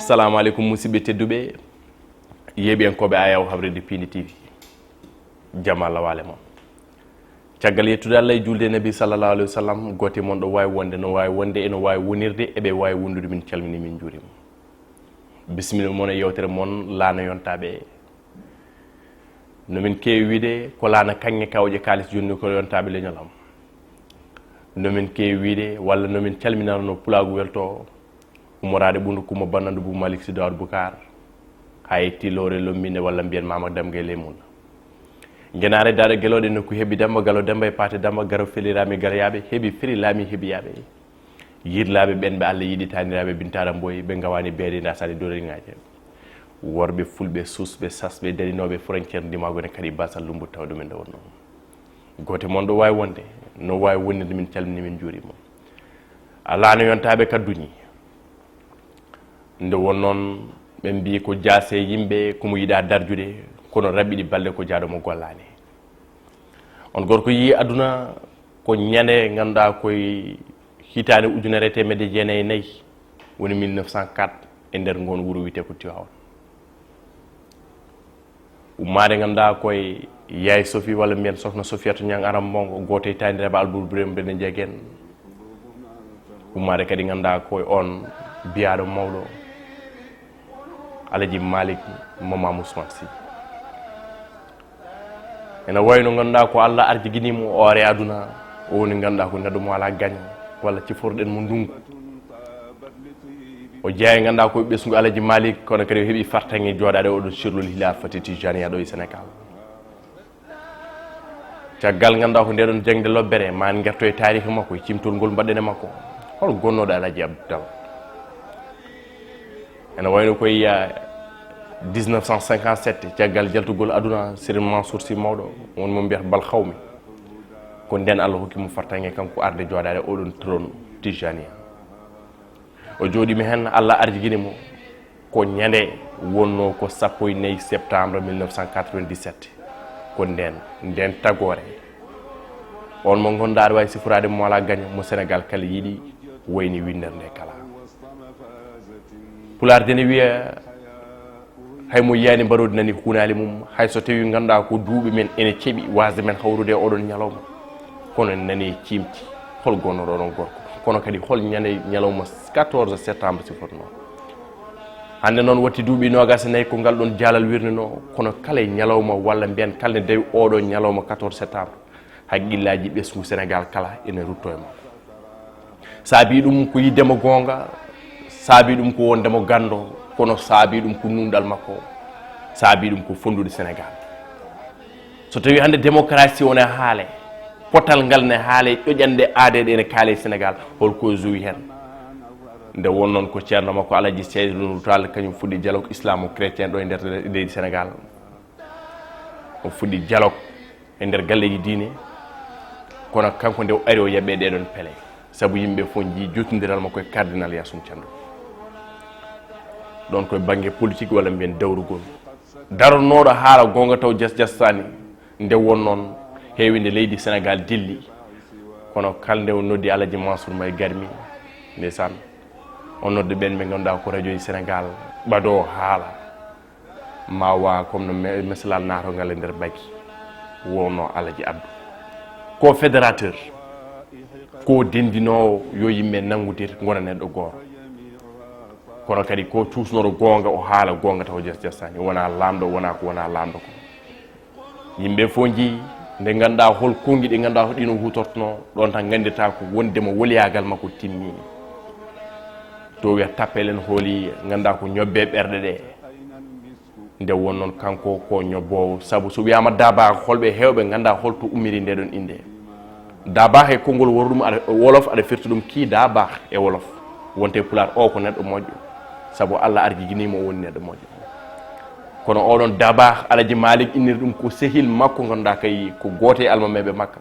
Assalamu alaikum musidɓe tedduɓe yeeɓiyankoɓe ayaw habrede Pini TV jaam Allah wale mon caggal yettude Allah e julde nabi sallallahu alaihi wasallam gote mon ɗo wawi wonde no wawi wonde eno wawi wonirde eɓe wawi wondude min calmini min juurima bisimilla mon e yewtere mon laana yontaɓe nomin kewi wiide ko laana kanŋe kawƴe kalis jonni ko yontaɓe leñol am nomin kewi wiide walla nomin calminano pulagu welto umorade ɓundu kuma bannandu bu Malik Sy Dawd Boucar hay tilore lommine walla mbiyen mama damgue lemun genare dade gelode nokku heeɓi demba galo demba e paate demba garo felirami garayaɓe heeɓi feri laami heeɓiyaɓe yirlaɓe ɓen ɓe Allah yiiɗi taniraɓe bintara mboyi ɓe gawani beede dasade doriŋaje worɓe fulɓe susɓe sasɓe darinoɓe frontiére ndimagone kadi basal lumbu taw ɗumen nde wonno gote mon ɗo wawi wonde no wawi wonnirde min calmini min juurima ala no yontaɓe kadduñi nde won noon ɓe mbi ko jaase yimɓe komo yiɗa darjude kono raɓɓiɗi balɗe ko jaaɗomo gollani on gorko yi aduna ko ñande ganduɗa koye hitande ujunere temedde jeenayyi e nayyi woni 1904 e nder ngon wuuro wiyete ko Tivaouane ummade ganduɗa koye Yaye Sophie walla mbiyen sokhna Sofiatou Niang Aram Bongo goto e taniraɓe Alboury Birame Bene Ndiéguène ummade kadi ganduɗa koye on biyaɗo mawɗo Alaji Malik Mama Ousmane Sy ena wayno ganduɗa ko Allah arjiginimo oore aduna o woni ganduɗa ko neɗɗo mo ala gagne walla ciforɗen mo ndungu o jeeya ganduɗa ko ɓesgu Alaji Malik kono kadi o heeɓi fartaŋe joɗade oɗon sirlol hilafati tijaniya ɗo e Sénégal caggal ganduɗa ko ndeɗon jangde lobbere ma en guerto e tarihi makko e cimtol ngol mbaɗɗen e makko hol gonnoɗo Alaji Abdou Daw ene wayno koye 1957 caggal jaltugol aduna Serigne Mansour Sy mawɗo woni mo mbiyata bal xawmi ko nden Allah hokkimo fartaŋe kanko arde joɗade oɗon trône tijaniya o jooɗimi hen Allah arjiginimo ko ñande wonno ko 14 septembre 1997 ko nden tagore on mo gonɗa aɗa wawi sifurade mo ala gagne mo Sénégal kala yiiɗi wayni winnere nde kala Pulaar dene wiya hay mo yiyani mbaɗode nani hunali mum hay so tawi ganduɗa ko duuɓi men ene ceeɓi wasde men hawrude oɗon ñalawma kono nani cimti hol gonnoɗo oɗon gorko kono kadi hol ñande ñalawma 14 septembre siforno hande noon watti duuɓi nogas e nayyi ko ngal ɗon jaalal wirnino kono kala ñalawma walla mbiyen kala ne dawi oɗo ñalawma 14 septembre haqqillaji ɓesgu Sénégal kala ene rutto e makko saabi ɗum ko yiddemo gonga saabi ɗum ko wondemo gando kono saabi ɗum ko nunɗal makko saabi ɗum ko fondude Sénégal so tawi hande démocratie wone haale potal ngal ne haale ƴoƴande aadeɗe ene kaale Sénégal holko joui hen nde won noon ko ceerno makko Alaji Seydou Nourou Tall kañum fuɗɗi dialogue islamo chrétien ɗo e nder leydi Sénégal o fuɗɗi dialogue e nder galleji diine kono kanko nde o ari o yaɓe ɗeɗon peele saabu yimɓe fof jii jottodiral makko e cardinal Yassine Thiandoum ɗon koye banggue politique walla mbiyen dawrugol daronoɗo haala gonga taw jasjastani nde won noon heewi nde leydi Sénégal dilli kono kala nde o noddi Alaji Mansour May garmi ndeysan on nodde ɓen ɓe ganduɗa ko radio Sénégal ɓaado haala ma wa comme no mesalal natogal e nder baggi wonno Alaji Abdou ko fédérateur ko dendinowo yo yimɓe nangudir gona neɗɗo goto kono kadi ko cuusnoɗo gonga o haala gonga taw jasjastani wona lamɗo wona ko wona lamɗo ko yimɓe fof jii nde ganduɗa hol kongi ɗi ganduɗa ko ɗino hutortono ɗon tan gandirta ko wondemo woliyagal makko timmini to wiya tappel en hooli ganduɗa ko ñobbe ɓerɗe ɗe nde won noon kanko ko ñobbowo saabu so wiyama Daba holɓe hewɓe ganduɗa holto ummiri nde ɗon inde Daba e konngol worɗum wolof aɗa firta ɗum ki Daba e wolof wonte Pulaar o ko neɗɗo moƴƴo saabu Allah arjiginimo o woni neɗɗo moƴƴo kono oɗon Daba Alaji Malik inniri ɗum ko sehil makko ganduɗa kay ko goto e almameɓe Makka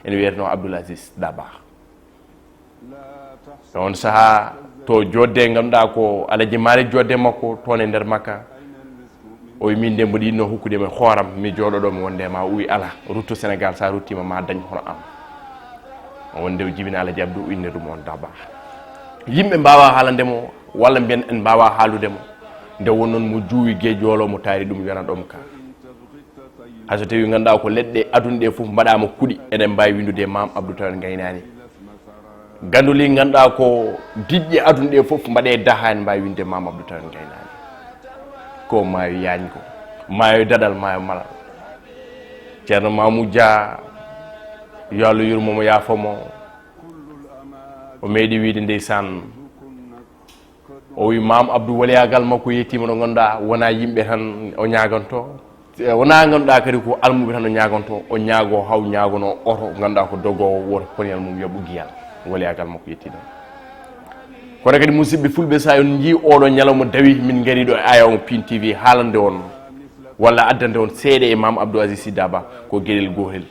ene wiyeteno Abdoul Aziz Daba on saaha to jodde ganduɗa ko Alaji Malik jodde makko toon e nder Makka o wi min nde mboɗo yinno hokkudema hooram mi jooɗoɗomi wonde ma o wi ala rutto Sénégal sa ruttima ma dañ hono am wonde o jibina Alaji Abdou inniri ɗum on Daba yimɓe mbawa haalandemo walla mbiyen en mbawa haaludemo nde wonnon mo juuwi geejolo mo taari ɗum yana ɗom ka hayso tawi ganduɗa ko leɗɗe aduna ɗe fof mbaɗama kuuɗi eɗen mbawi windude mam Abdou Tawel Gaynani ganduli ganduɗa ko diƴƴe aduna ɗe fof mbaɗe dahani mbawi winde mam Abdou Tawel Gaynani ko maayo yañgo maayo dadal maayo malal ceerno Mamou Dia yo Allah yurmomo yaafomo o meeɗi wiide ndeysan o wi mam Abdou waliyagal makko yettima ɗo ganduɗa wona yimɓe tan o ñaganto wona ganduɗa kadi ko almuɓe tan o ñaganto o ñaago haw ñagono oto ganduɗa ko dogowo woto poniyal mum yoɓu giyal waliyagal makko yetti ɗon kono kadi musidɓe fulɓe sa on jii oɗo ñalawma dawi min gari ɗo e ayaw Pin TV haalande on walla addande on seeɗe e mam Abdou Aziz Sy Dabakh ko gueɗel gotel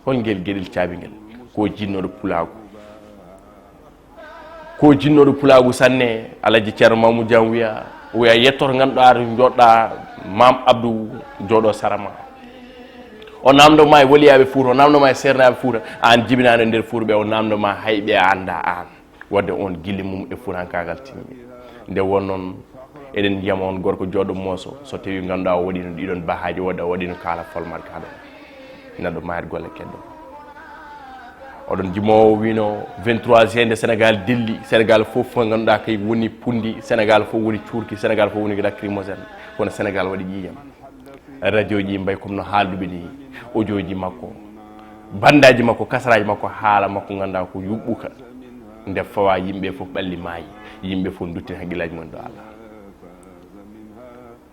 hol guel gueɗel caabiguel ko jinnoɗo pulago ko jinnoɗo pulagu sanne alaji ceerno Mamou Dia wiya yettoto ganduɗa to joɗɗa mam Abdou jooɗo sarama o namdoma e waliyaɓe Fouta o namdoma e sernaɓe Fouta an jibinani e nder Fouta ɓe o namdoma hayɓe anda an wadde on guille mum e furankagal timmi nde wonnoon eɗen jiyama on gorko jooɗo mooso so tawi ganduɗa o waɗino ɗiɗon bahaji wadde o waɗino kala folmat kaɗon neɗɗo mayat golle kedɗo oɗon jimowo wino 23 nde Sénégal dilli Sénégal fof ganduɗa kay woni pundi Sénégal fof woni cuurki Sénégal fof woni lacrymogène kono Sénégal waɗi ƴiƴam radio ji mbay comme no haalduɓe ni audio ji makko bandaji makko kasaraji makko haala makko ganduɗa ko yuɓɓuka nde fawa yimɓe fof ɓalli maayi yimɓe fof duttin haqqillaji mumen ɗo Allah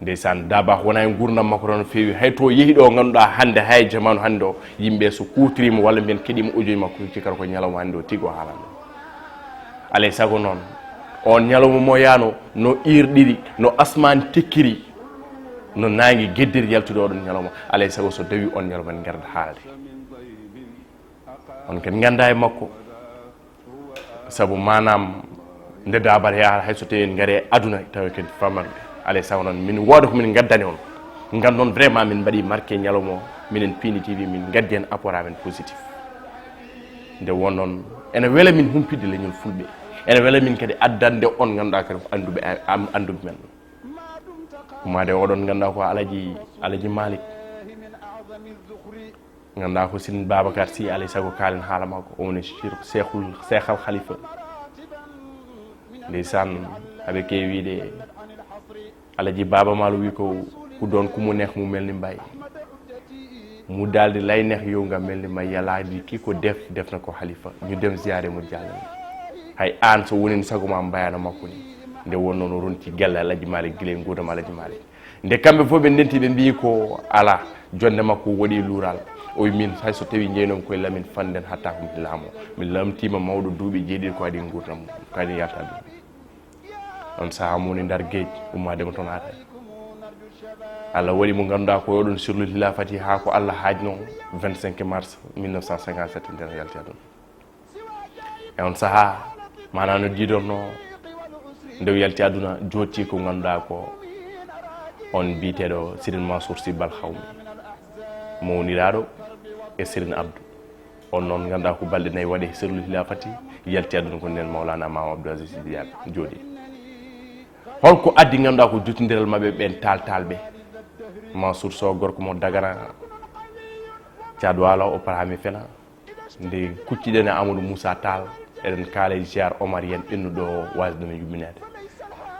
ndeysan Dabakh wona e gurdam makko tan feewi hay to yeehi ɗo ganduɗa hande hay jamanu hande o yimɓe so kutorima walla mbiyen keeɗima audio makko cikkata ko ñalawma hande o tigui o haalande alay saago noon on ñalawma mo yaano no irɗiri no asmani tekkiri no nangi gueddiri yaltude oɗon ñalawma alay saago so dawi on ñalawma en garda haalde on kadi ganda e makko saabu manam nde dabar yaara hayso tawi en gaari aduna tawa kadi famanɓe alay saago noon min wooda ko min gaddani on gandon vraiment min mbaɗi marqué ñalawma o minen Pin TV min gaddi hen apport amen positif nde wonnoon ene weela min humpidde leñol fulɓe ene weela min kadi addande on ganduɗa kadi ko anduɓe men umade oɗon ganduɗa ko alaji Malick ganduɗa ko Serigne Babacar Sy alay saago kalen haala makko o woni Cheikhul Khalifa ndeysan haɓe kewi wiide alaji Baba Malo wi ko don ku mu neex mu melni mbay mu daldi lay neex yow nga melni may yàlla di kiko def na ko Khalifa ñu dem ziaré mu jàllal hay an so wonin saguma mbayana makko ni nde wonno no ronti gella alaji Malick gile ngudam alaji Malick nde kambe fo be ndenti be mbi ko ala jonde makko wodi lural o min hay so tawi jeynon koy lamin fanden hatta ko mi laamo mi lamtima mawdo duubi jeedi ko adi ngurdam ko adi yalta on saha moni ndar geej umade mo ton ata Allah wadi mo ganduɗa ko yoɗon sur le hilafati ha ko Allah haajno 25 mars 1957 nder yalti aduna e on saha mana no jiidorno ndew yalti aduna jotti ko ganduɗa ko on biteɗo Serigne Mansour Sy Bal Hawmi mawniraɗo e Serigne Abdou on noon ganduɗa ko balɗe nayyi waɗe sur le hilafati yalti aduna ko nen Mawlana Mame Abdou Aziz Sy Dabakh jooɗi holko addi ganduɗa ko jottodiral mabɓe ɓen taltalɓe Mansour Sow gorko mo Dagana Thiadwalo o parami fena nde kucciɗen e Amadou Moussa Tall eɗen kaala ziar Omar yen ɓennuɗo wasde no yuɓinede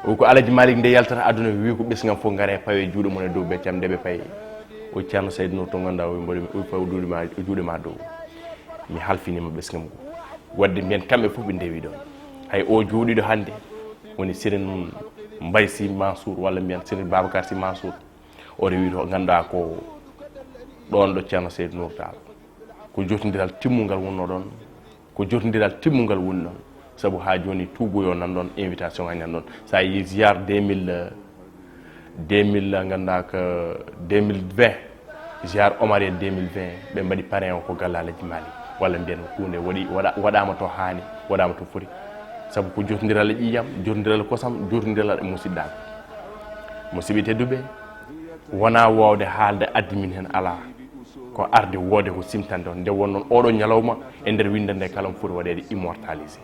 o ko Alaji Malick nde yaltata aduna wi ko ɓesgam fof gaare pawe juuɗe mon e dow beccam nde ɓe payi o ceerno Seydou Nour to ganduɗa o mboɗi o faw juuɗe ma dow mi halfinima ɓesgam go wadde mbiyen kamɓe fof ɓe ndewi ɗon hay o jooɗiɗo hande woni Serigne Mbaye Sy Mansour walla mbiyen Serigne Babacar Sy Mansour o rewi to ganduɗa ko ɗon ɗo ceerno Seydou Nour Tall ko jotodiral timmugal wonno ɗon ko jotodiral timmugal woni ɗon saabu ha joni tuuboyo nan ɗon invitation a nan ɗon sa yi ziar 2000 ganduɗa ko 2020 ziar Omar en 2020 ɓe mbaɗi parrain o ko galle Alaji Malick walla mbiyen hunde waɗama to haani waɗama to foti saabu ko jotodiral e ƴiyam jotodiral kosam jotodiral e musidɗaɓe musidɓe tedduɓe wona wawde haalde addi min hen ala ko arde woode ko simtande on nde wonnoon oɗo ñalawma e nder winde nde kala mo foti waɗede immortalisé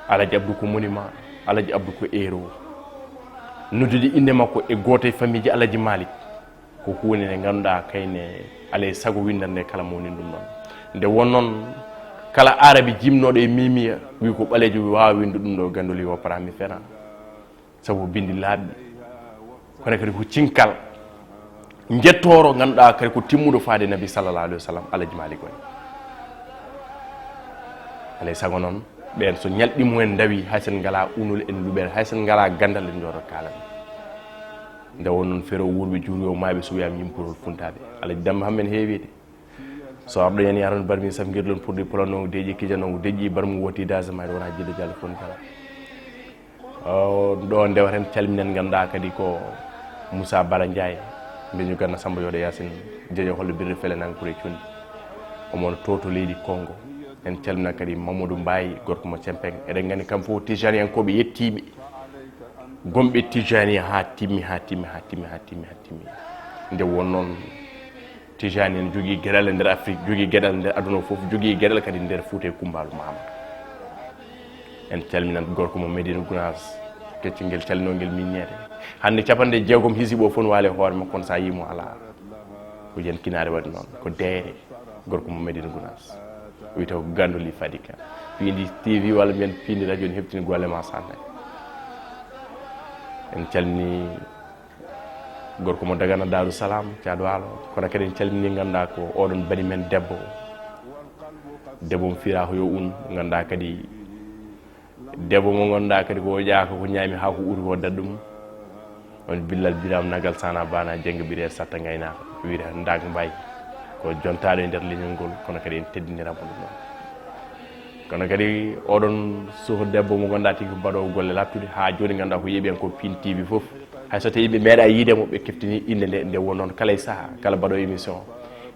Alaji Abdou ko monument Alaji Abdou ko héros noddude inde makko e goto e famille Alaji Malik ko hunde nde ganduɗa kayne alay sago windande kala mo woni ɗum ɗon nde wonnoon kala arabi jimnoɗo e mimiya wi ko ɓalejo wawa windu ɗum ɗo gandoli o parami fena sabu bindi laaɓi kono kadi ko cinkal jettoro ganduɗa kadi ko timmuɗo faade nabi sallallah alih wa sallam Alaji Malik woni alay sago noon ɓen so ñalɗimo en dawi hay sen ngala unul en luɓen hay sen ngala gandal en joɗo kalan nde won noon fero wurɓe juuri o maaɓe so wiyama yimpurol funtaɓe Alaji Demba hammen heewide so abɗo yen yaron barmi sam guirlon pour di plano deji kijano deji barmu woti dasama wona jiddo jall fon kala ɗo ndewaten calminen ganduɗa kadi ko Moussa Bala Ndiaye mbeñu ganna Samba Yoɗo Yacine jeejo hollo birde felenan kure cundi omono toto leydi Congo en calmina kadi Mamadou Mbaye gorko mo Cempeng eɗen gandi kam fof tijaniyankoɓe yettiɓe gomɓe tijani ha timmi nde won noon tijani en jogui gueɗal e nder Afrique jogui gueɗal nder aduna foof jogui gueɗal kadi nder Fouta e Kumbalu Mahamadou en calminan gorko mo Medina Gounass keccingel calminogel minnede hande capanɗe jeegom hisiɓo fof ne waali hoore makko kono sa yimo ala ko yen kinare waɗi noon ko deere gorko mo Medina Gounass wiyete ko Gandoli Fadika pindi TV walla mbiyen pindi radio ne heɓtini golle ma sanne en calmini gorko mo Dagana Darou Salam Thiadou Walo kono kadi en calmini ganduɗa ko oɗon bani men debbo mo fira ko yo un ganduɗa kadi debbo mo ganduɗa kadi ko ƴaaka ko ñaami ha ko uri ko daɗɗum on Billal Biram Nagal Sana Bana Jenga ɓiire satta gaynaka wiide Ndag Mbaye ko jontaɗo e nder leñol ngol kono kadi en teddiniramo ɗum noon kono kadi oɗon soho debbo mo ganduɗa tigi mbaɗowo golle lattude ha joni ganduɗa ko yeeɓi en ko Pin TV foof hay so tawi ɓe meeɗa yiidemo ɓe keftini inde nde won noon kala e saaha kala mbaɗo émission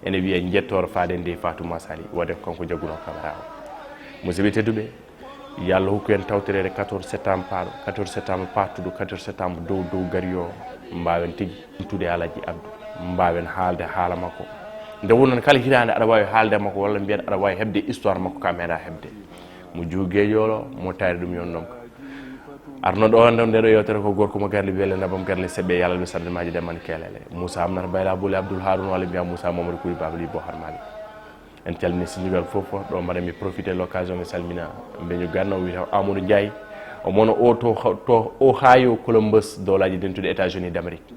ene wiya jettoro faade nde Fatouma Sali wade konko jagguno caméra o musidɓe tedduɓe yo Allah hokku en tawtorede 14 septembre paaɗo 14 septembre pattuɗo 14 septembre dow gari o mbawen tigui tude Alaji Abdou mbawen haalde haala makko nde wonnon kala hitande aɗa wawi haalde makko walla mbiyen aɗa wawi hebde histoire makko ka meeɗa hebde mo juugueƴolo mo tari ɗum yon ɗon arno ɗo ndeɗo yewtere ko gorko mo garli wele nabam garli seɓɓe yalal ɓe sandemaji demani kelele Moussa Amnata Bayla Bouli Abdoul Haroun walla mbiya Moussa Mamadou Kouri Babali Bo Harmali en calmini sinigal foof ɗo mbaɗa mi profité l'occasion mi salmina mbeñu ganno wiyete Amadou Ndiaye o mono o to Ohio Columbus dowlaji dentude États-Unis d'Amérique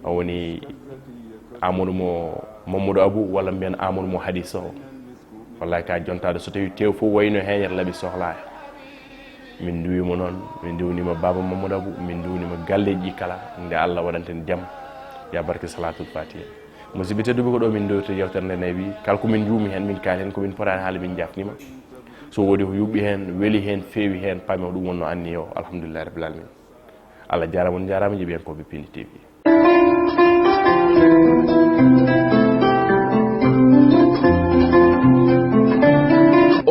o woni Amadou mo Mamadou Abou walla mbiyen Amadou mo Hadi Sow wallahi ka jontade so tawi tew fof wayno hen yata laaɓi sohlaya min duwimo noon min duwnima Baba Mamadou Abou min duwnima galleji kala nde Allah waɗanten jaam ya barke salatul fatiha musidɓe tedduɓe ko ɗo min dowto yewtere nde nayi wi kala komin juumi hen min kaali hen komin potani haala min jafnima so woodi ko yuɓɓi hen weeli hen feewi hen paami ɗum wonno anni o alhamdulillahi rabbil alamin Allah jarama on jarama jiiɓi hen koɓe Pindi TV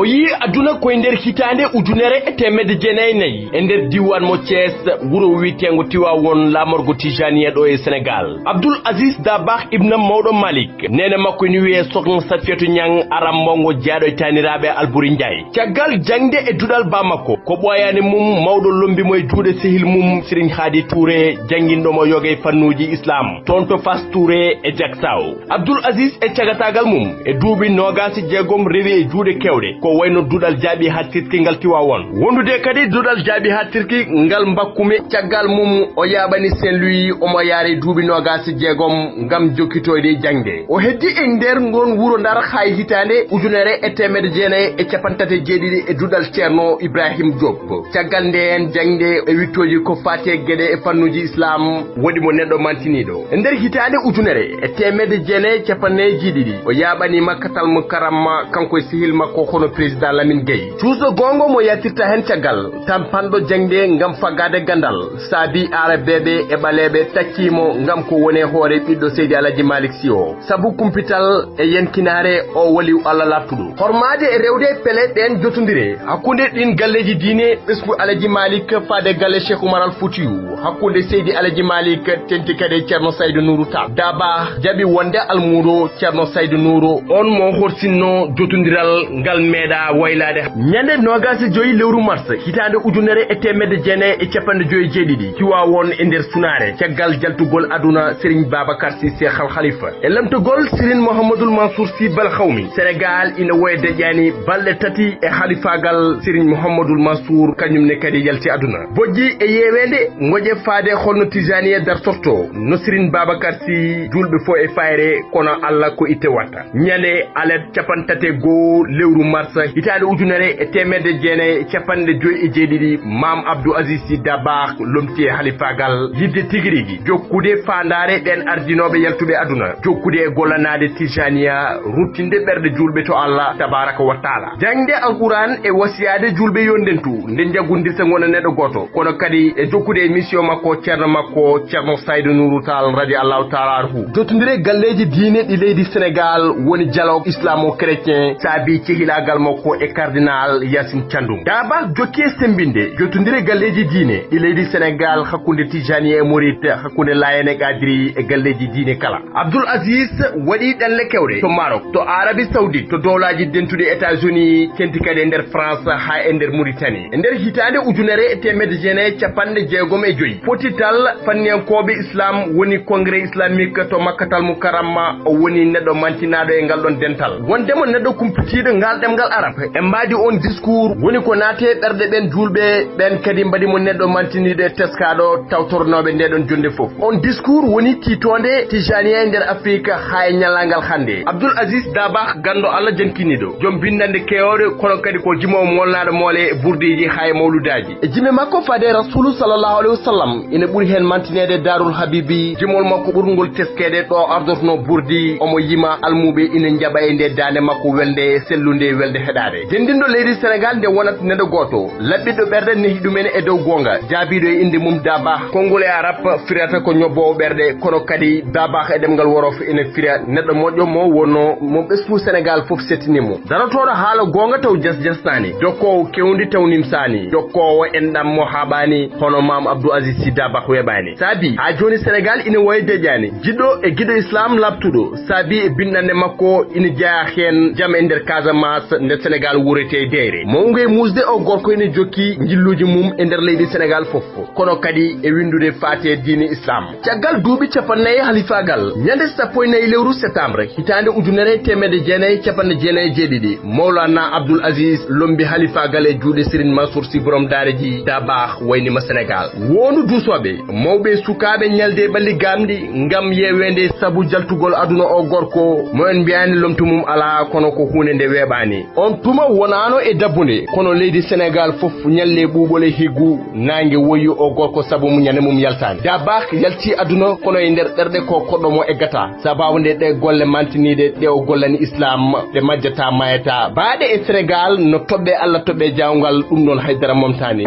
o yi aduna koye nder hitande ujunere e temedde jeenayyi nayyi e nder diwan mo Thiès wuro wiitengo Tiwawon lamorgo Tijaniya ɗo e Sénégal Abdoul Aziz Dabakh ibna mawɗo Malik nene makko ni wiye Sokhna Safiatou Niang aram mongo jaaɗo e taniraɓe Albouri Ndiaye caggal jangde e duɗal ba makko ko ɓoyani mum mawɗo lombimo e juuɗe sehil mum Serigne Hadi Touré janguinɗomo yogue fannuji islam toon to Fass Touré e Diaksaw Abdoul Aziz e cagatagal mum e duuɓi nogasi jeegom rewi e juuɗe kewɗe ko wayno duɗal jaaɓi hattirki ngal Tiwawon wondude kadi duɗal jaaɓi hattirki ngal mbakkume caggal mum o yaɓani Saint-Louis omo yaari duuɓi nogasi jeegom ngam jokkitoyde jangde o heddi e nder ngon wuro Ndar hay hitande ujunere e temedde jeenayyi e capantati jeeɗiɗi e duɗal Ceerno Ibrahim Diop caggal nden jangde e wittoji ko fati e gueɗe e fannuji islam waɗimo neɗɗo mantiniɗo e nder hitande ujunere e temedde jeenayyi capannayyi jeeɗiɗi o yaɓani Makkatal Mukarrama kanko e sehil makko hono président Lamine Gueye cuuso gongo mo yattirta hen caggal tampanɗo jangde ngam faggade gandal saabi arabeɓe e ɓaleɓe takkimo ngam ko wone hoore ɓiɗɗo Seydi Alaji Malick Sy o saabu kumpital e yenkinare o waliw Allah lattuɗo hormade e rewde pele ɗen jotodire hakkude ɗin galleji diine ɓesgu Alaji Malick faade galle Cheikh Oumar Al Foutiyou hakkude Seydi Alaji Malick tenti kadi Ceerno Saydou Nourou Tall Daba jaɓi wonde almuɗo Ceerno Saydou Nourou on mo horsinno jotodiral ngal meeɗa wayla hitade nyande nogasi joyi lewru mars hitade ujunere e temedde jene e capande joyi jeeɗiɗi ciwa won e nder sunare caggal jaltugol aduna Serigne Babacar Sy Cheikh Al Khalifa e lamtugol Serigne Mouhamadoul Mansour Sy Bal Khawmi Sénégal ina woye deƴƴani balɗe tati e halifagal Serigne Mouhamadoul Mansour kañumne kadi yalti aduna bojji e yewede goƴe faade holno tijaniya dartorto no Serigne Babacar Sy julɓe fo e fayre kono Allah ko itte watta ñande alet capantate goo lewru mars hitade ujunere e temedde jeenayi capanɗe joyi e jeeɗiɗi Mam Abdou Aziz Sy Dabakh lomti e halifagal yidde tigirigi jokkude fandare ɗen ardinoɓe yaltuɓe aduna jokkude e gollanade tijaniya ruttinde ɓerɗe julɓe to Allah tabaraka wa taala jangde alquran e wasiyade julɓe yondentu nde jaggudirta gona neɗɗo goto kono kadi e jokkude e mission makko ceerno makko ceerno Saydou Nourou Tall radiallahu taala anhu jottodire galleji diine ɗi leydi Sénégal woni dialogue islamo-chrétien saabi cehilagal makko e cardinal Yassine Thiandoum Dabakh jokki e sembinde jottodire galleji diine ɗi leydi Sénégal hakkude tijani e mouride hakkude Layen e Gadri e galleji diine kala Abdoul Aziz waɗi ɗanle kewɗe to Maroc to Arabie Saoudite to dowlaji dentude États-Unis kenti kadi e nder France ha e nder Mauritanie e nder hitande ujunere e temedde jeenayi capanɗe jeegom e joyi potital fanniyankoɓe islam woni congrès islamique to Makkatal Mukarrama o woni neɗɗo mantinaɗo e ngal ɗon dental wondemo neɗɗo kumpitiɗo ngal ɗemgal arab e mbadi on discours woni ko naate ɓerɗe ɓen julɓe ɓen kadi mbaɗimo neɗɗo mantiniɗo e teskaɗo tawtornoɓe ndeɗon jonde foof on discours woni titonde tijaniya e nder Afrique ha e ñallangal hande Abdoul Aziz Dabakh gando Allah jankiniɗo joom bindande kewɗe kono kadi ko jimowo molnaɗo moole e burdiji ha e mawludaji e jime makko fade rasulu sallallahu alayhi wa sallam ina ɓuuri hen mantinede darul habibi jimol makko ɓurgol teskede ɗo ardorno burdi omo yima almuɓe ina jaɓa e nde dande makko welde sellude welde heɗade dendinɗo leydi Sénégal nde wonat neɗɗo goto labɓiɗo ɓerɗe nehi ɗumen e dow gonga jaabiɗo e inde mum Dabakh konngol e arab firata ko ñobbowo ɓerɗe kono kadi Dabakh e ɗemgal wolof ina fira neɗɗo moƴƴo mo wonno mo ɓesgu Sénégal foof settinimo darotoɗo haala gonga taw jasjastani jokkowo kewndi taw nimsani jokkowo enɗam mo haɓani hono Mam Abdou Aziz Sy Dabakh weɓani saabi ha joni Sénégal ina woye deƴƴani jiɗɗo e guiɗo islam labtuɗo saabi e binɗande makko ina jeeya hen jaam e nder Casamance nde Sénégal wurete deyre mawgu e musde o gorko ina jokki jilluji mum e nder leydi Sénégal foof kono kadi e windude faate diine islam caggal duuɓi capannayyi halifagal ñande sappo e nayyi lewru septembre hitande ujunere temedde jeenayi capanɗe jeenayi e jeeɗiɗi Mawlana Abdoul Aziz lombi halifagal e juuɗe Serigne Mansour Sy borom daareji Dabakh waynima Sénégal wonu duusoɓe mawɓe sukaɓe ñalde balli gamɗi ngam yewende sabu jaltugol aduna o gorko mo en mbiyani lomtu mum ala kono ko hunde nde weɓani on tuma wonano e dabbude kono leydi Sénégal foof ñalle ɓuuɓole higgu nangue woyi o gorko saabu mu ñande mum yaltani Dabakh yalti aduna kono e nder ɗerɗe ko koɗɗomo e gata sababu nde ɗe golle mantiniɗe ɗe o gollani islam ɗe majjata mayata baaɗe e Sénégal no toɓɓe Allah toɓɓe jawgal ɗum ɗon haydara momtani